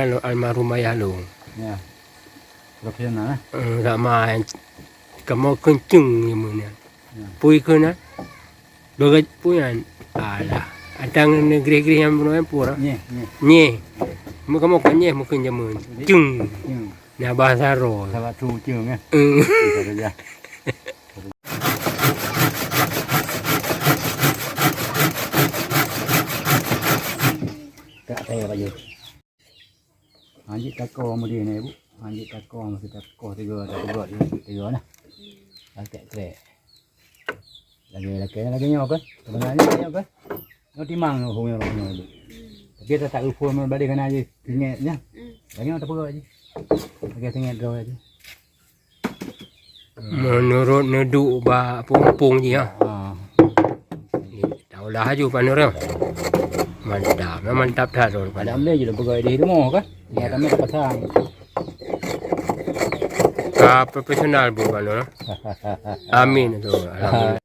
dengan almarhum ayah lu. Ya. Profesional. Ramai kamu kencing gimana? Pui kena. Bagai puyan. Alah. Atang negeri-negeri yang benar pura. Nye. Kamu kan nye mungkin jamun. Cung. Nah bahasa roh. Salah tu cung ya. Saja. Tak saya baju. Anjing tako mudi ni bu. Anjing tako masih tako tiga nah. Lagi lagi nyok kan? Sebenarnya nyok kan? Nyok timang hong nyok bu. Tapi tak ukur balik kan aja tinggalnya. Lagi nyok tak perlu aja. Lagi tinggal draw aja. Menurut neduk ba pumpung je ya. Tahu lah aju panorama. Mantap dah tu. Ada ambil je pegawai di rumah kan? Ya, kami tak pasang. Profesional bu panorama. Amin tu. Alhamdulillah.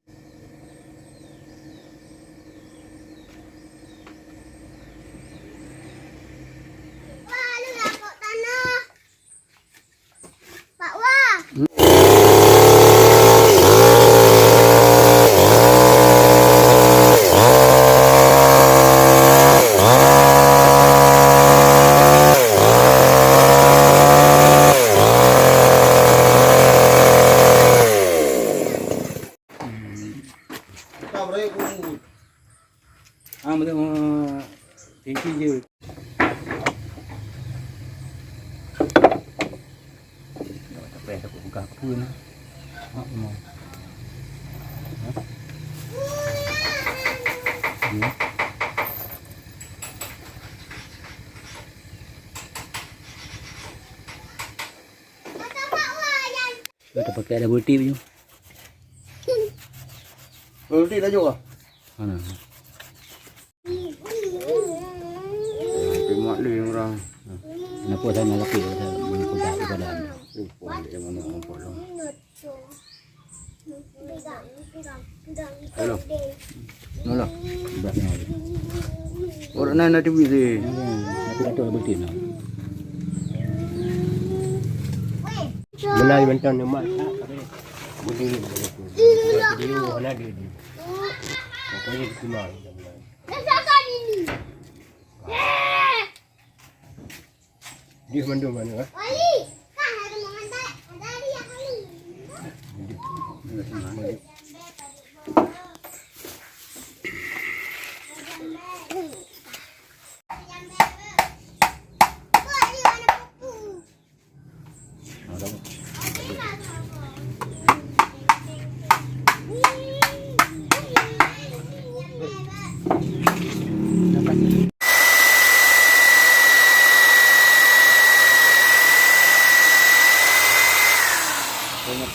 Betul. Tinggi je. Tak payah takut buka apa ni. Mau. Kita pakai ada bulti je. Bulti dah juga. Mana? Mak lu yang orang. Kenapa saya nak lapik saya mengumpulkan ibadah. Puan dia mana ngumpul dong. Hello. Nolah. Beratnya. Orang nak TV ni. Tapi tak tahu bulti nak. Mulai menton mak. Budi. Video mana dia. Pokoknya kenal. Dia mandu mana? Wali, kan ada mengantar, ada dia kali.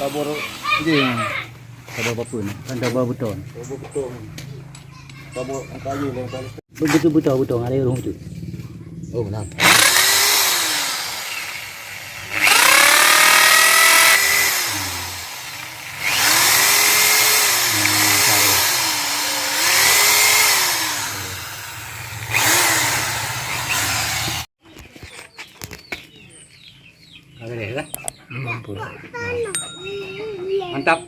Tabur Ini tabur apa ni? Kan tabur beton. betul. Tabur kayu yang paling Betul betul ada rumah tu. Oh benar. Ada dah. Mampu. Mantap.